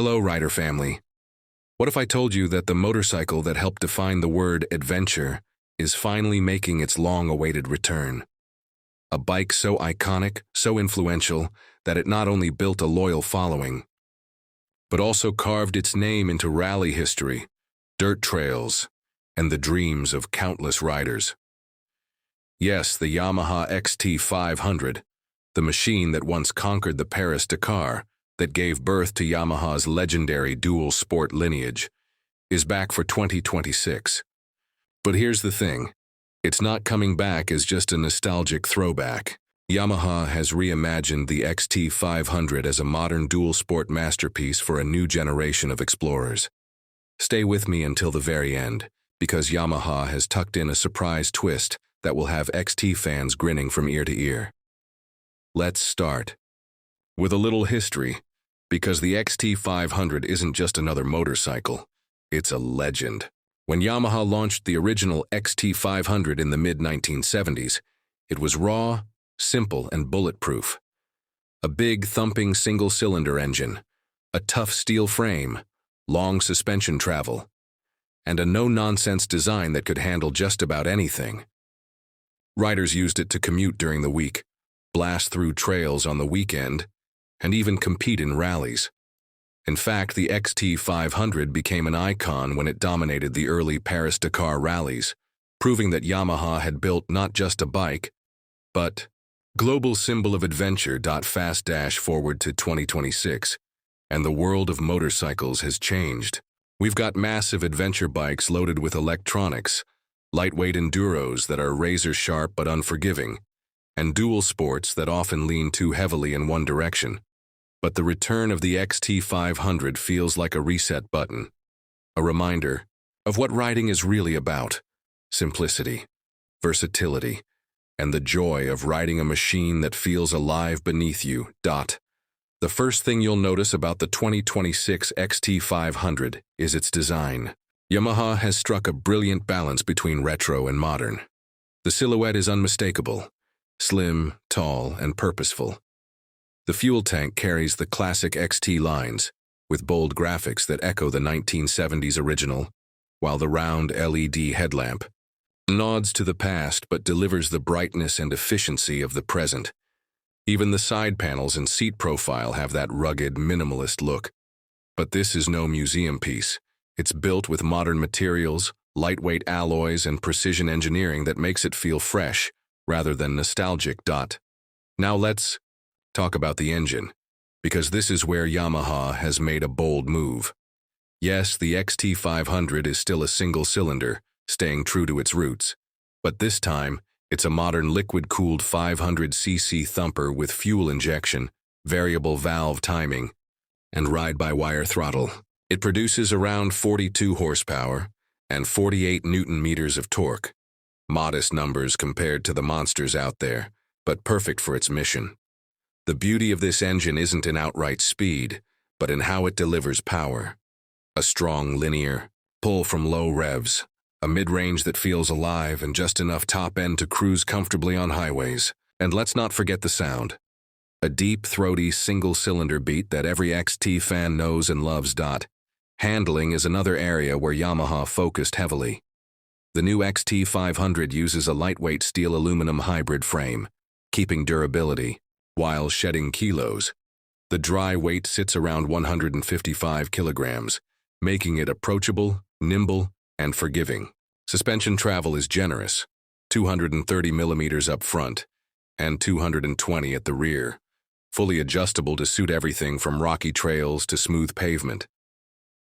Hello, rider family. What if I told you that the motorcycle that helped define the word adventure is finally making its long-awaited return? A bike so iconic, so influential, that it not only built a loyal following, but also carved its name into rally history, dirt trails, and the dreams of countless riders. Yes, the Yamaha XT500, the machine that once conquered the Paris Dakar, that gave birth to Yamaha's legendary dual sport lineage, is back for 2026. But here's the thing, it's not coming back as just a nostalgic throwback. Yamaha has reimagined the XT500 as a modern dual sport masterpiece for a new generation of explorers. Stay with me until the very end, because Yamaha has tucked in a surprise twist that will have XT fans grinning from ear to ear. Let's start with a little history, because the XT500 isn't just another motorcycle, it's a legend. When Yamaha launched the original XT500 in the mid-1970s, it was raw, simple, and bulletproof. A big, thumping single-cylinder engine, a tough steel frame, long suspension travel, and a no-nonsense design that could handle just about anything. Riders used it to commute during the week, blast through trails on the weekend, and even compete in rallies. In fact, the XT500 became an icon when it dominated the early Paris-Dakar rallies, proving that Yamaha had built not just a bike, but global symbol of adventure. Fast-forward to 2026, and the world of motorcycles has changed. We've got massive adventure bikes loaded with electronics, lightweight enduros that are razor-sharp but unforgiving, and dual sports that often lean too heavily in one direction. But the return of the XT500 feels like a reset button, a reminder of what riding is really about: simplicity, versatility, and the joy of riding a machine that feels alive beneath you. The first thing you'll notice about the 2026 XT500 is its design. Yamaha has struck a brilliant balance between retro and modern. The silhouette is unmistakable, slim, tall, and purposeful. The fuel tank carries the classic XT lines, with bold graphics that echo the 1970s original, while the round LED headlamp nods to the past but delivers the brightness and efficiency of the present. Even the side panels and seat profile have that rugged, minimalist look. But this is no museum piece. It's built with modern materials, lightweight alloys, and precision engineering that makes it feel fresh, rather than nostalgic. Now let's talk about the engine, because this is where Yamaha has made a bold move. Yes, the XT500 is still a single cylinder, staying true to its roots, but this time, it's a modern liquid-cooled 500cc Thumper with fuel injection, variable valve timing, and ride-by-wire throttle. It produces around 42 horsepower and 48 Newton-meters of torque. Modest numbers compared to the monsters out there, but perfect for its mission. The beauty of this engine isn't in outright speed, but in how it delivers power. A strong, linear pull from low revs, a mid-range that feels alive, and just enough top end to cruise comfortably on highways. And let's not forget the sound. A deep, throaty, single-cylinder beat that every XT fan knows and loves. Handling is another area where Yamaha focused heavily. The new XT500 uses a lightweight steel-aluminum hybrid frame, keeping durability while shedding kilos. The dry weight sits around 155 kilograms, making it approachable, nimble, and forgiving. Suspension travel is generous, 230 millimeters up front and 220 at the rear, fully adjustable to suit everything from rocky trails to smooth pavement.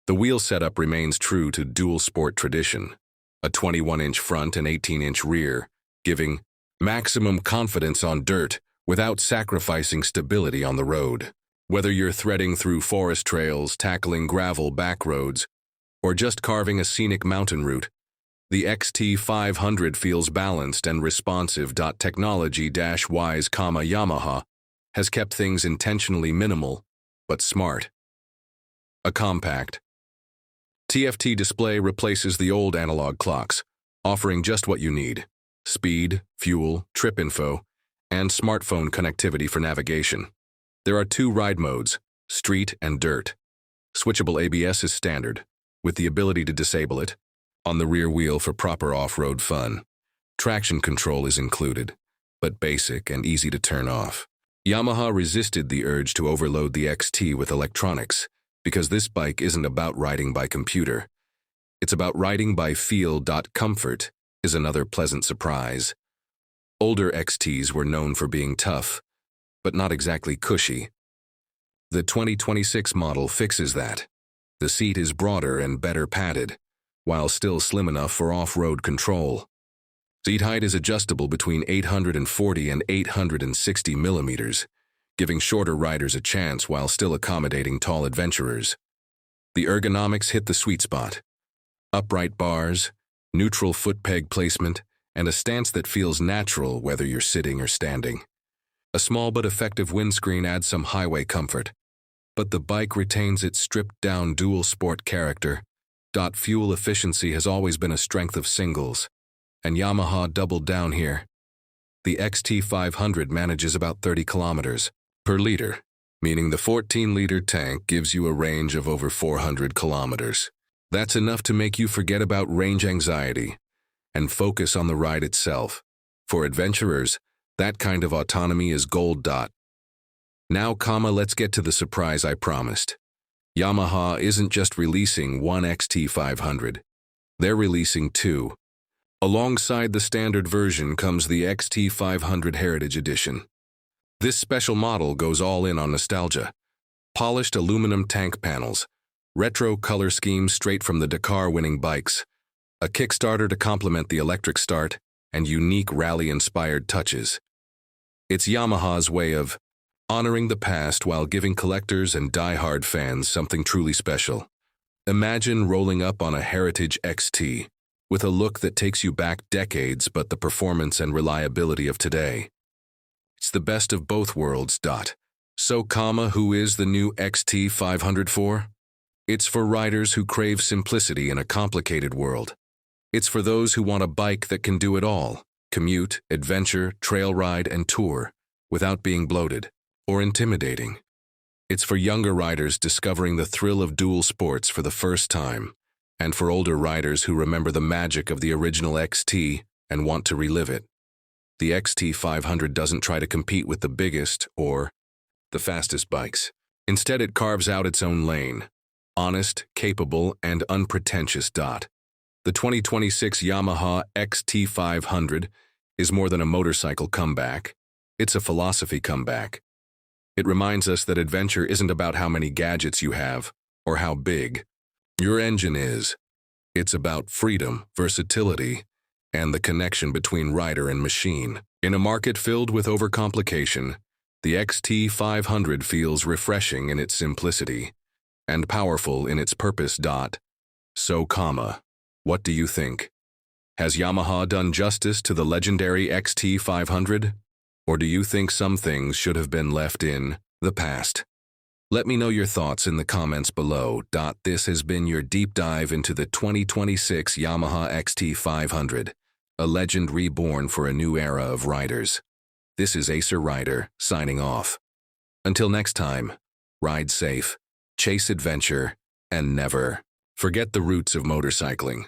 The wheel setup remains true to dual sport tradition, a 21-inch front and 18-inch rear, giving maximum confidence on dirt without sacrificing stability on the road. Whether you're threading through forest trails, tackling gravel back roads, or just carving a scenic mountain route, the XT500 feels balanced and responsive. Technology-wise, Yamaha has kept things intentionally minimal, but smart. A compact TFT display replaces the old analog clocks, offering just what you need: speed, fuel, trip info, and smartphone connectivity for navigation. There are two ride modes, street and dirt. Switchable ABS is standard, with the ability to disable it. On the rear wheel for proper off-road fun. Traction control is included, but basic and easy to turn off. Yamaha resisted the urge to overload the XT with electronics, because this bike isn't about riding by computer. It's about riding by feel. Comfort is another pleasant surprise. Older XTs were known for being tough, but not exactly cushy. The 2026 model fixes that. The seat is broader and better padded, while still slim enough for off-road control. Seat height is adjustable between 840 and 860 millimeters, giving shorter riders a chance while still accommodating tall adventurers. The ergonomics hit the sweet spot. Upright bars, neutral foot peg placement, and a stance that feels natural whether you're sitting or standing. A small but effective windscreen adds some highway comfort, but the bike retains its stripped-down dual sport character. Fuel efficiency has always been a strength of singles, and Yamaha doubled down here. The XT500 manages about 30 kilometers per liter, meaning the 14-liter tank gives you a range of over 400 kilometers. That's enough to make you forget about range anxiety and focus on the ride itself. For adventurers, that kind of autonomy is gold. Now, let's get to the surprise I promised. Yamaha isn't just releasing one XT500. They're releasing two. Alongside the standard version comes the XT500 Heritage Edition. This special model goes all in on nostalgia. Polished aluminum tank panels, retro color schemes straight from the Dakar winning bikes, a Kickstarter to complement the electric start, and unique rally-inspired touches. It's Yamaha's way of honoring the past while giving collectors and die-hard fans something truly special. Imagine rolling up on a Heritage XT with a look that takes you back decades but the performance and reliability of today. It's the best of both worlds. So, who is the new XT500 for? It's for riders who crave simplicity in a complicated world. It's for those who want a bike that can do it all: commute, adventure, trail ride, and tour, without being bloated or intimidating. It's for younger riders discovering the thrill of dual sports for the first time, and for older riders who remember the magic of the original XT and want to relive it. The XT500 doesn't try to compete with the biggest or the fastest bikes. Instead, it carves out its own lane. Honest, capable, and unpretentious. The 2026 Yamaha XT500 is more than a motorcycle comeback. It's a philosophy comeback. It reminds us that adventure isn't about how many gadgets you have or how big your engine is. It's about freedom, versatility, and the connection between rider and machine. In a market filled with overcomplication, the XT500 feels refreshing in its simplicity and powerful in its purpose. So, what do you think? Has Yamaha done justice to the legendary XT500? Or do you think some things should have been left in the past? Let me know your thoughts in the comments below. This has been your deep dive into the 2026 Yamaha XT500, a legend reborn for a new era of riders. This is Acer Rider, signing off. Until next time, ride safe, chase adventure, and never forget the roots of motorcycling.